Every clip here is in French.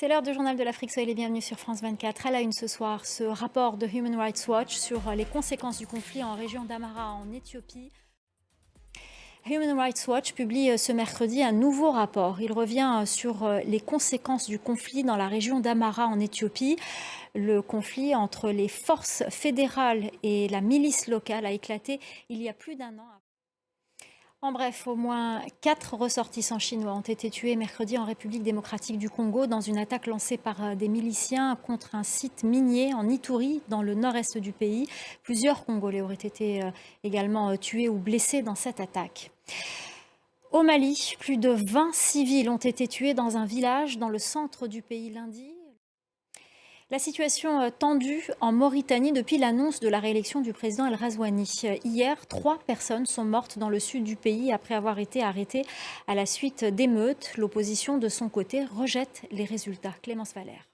C'est l'heure du journal de l'Afrique, soyez les bienvenus sur France 24. À la une ce soir, ce rapport de Human Rights Watch sur les conséquences du conflit en région d'Amhara en Éthiopie. Human Rights Watch publie ce mercredi un nouveau rapport. Il revient sur les conséquences du conflit dans la région d'Amhara en Éthiopie. Le conflit entre les forces fédérales et la milice locale a éclaté il y a plus d'un an. En bref, au moins 4 ressortissants chinois ont été tués mercredi en République démocratique du Congo dans une attaque lancée par des miliciens contre un site minier en Ituri, dans le nord-est du pays. Plusieurs Congolais auraient été également tués ou blessés dans cette attaque. Au Mali, plus de 20 civils ont été tués dans un village dans le centre du pays lundi. La situation tendue en Mauritanie depuis l'annonce de la réélection du président El Ghazouani. Hier, 3 personnes sont mortes dans le sud du pays après avoir été arrêtées à la suite d'émeutes. L'opposition, de son côté, rejette les résultats. Clémence Valère.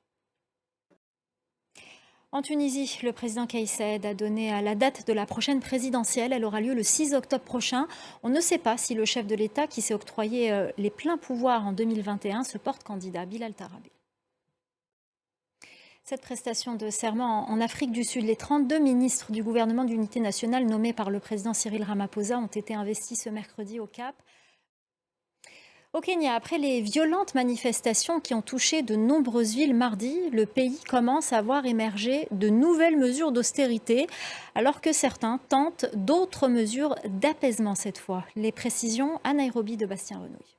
En Tunisie, le président Kais Saied a donné la date de la prochaine présidentielle. Elle aura lieu le 6 octobre prochain. On ne sait pas si le chef de l'État, qui s'est octroyé les pleins pouvoirs en 2021, se porte candidat. Bilal Tarabé. Cette prestation de serment en Afrique du Sud, les 32 ministres du gouvernement d'unité nationale nommés par le président Cyril Ramaphosa ont été investis ce mercredi au Cap. Au Kenya, après les violentes manifestations qui ont touché de nombreuses villes mardi, le pays commence à voir émerger de nouvelles mesures d'austérité, alors que certains tentent d'autres mesures d'apaisement cette fois. Les précisions à Nairobi de Bastien Renouille.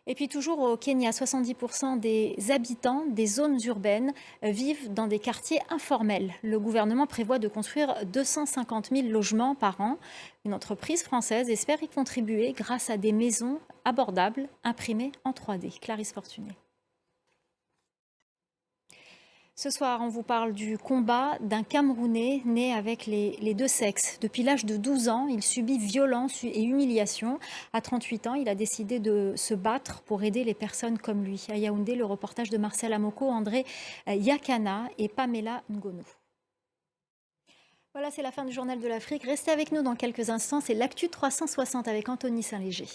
Et puis toujours au Kenya, 70% des habitants des zones urbaines vivent dans des quartiers informels. Le gouvernement prévoit de construire 250 000 logements par an. Une entreprise française espère y contribuer grâce à des maisons abordables imprimées en 3D. Clarisse Fortuné. Ce soir, on vous parle du combat d'un Camerounais né avec les deux sexes. Depuis l'âge de 12 ans, il subit violence et humiliation. À 38 ans, il a décidé de se battre pour aider les personnes comme lui. À Yaoundé, le reportage de Marcel Amoko, André Yakana et Pamela Ngono. Voilà, c'est la fin du journal de l'Afrique. Restez avec nous dans quelques instants. C'est l'actu 360 avec Anthony Saint-Léger.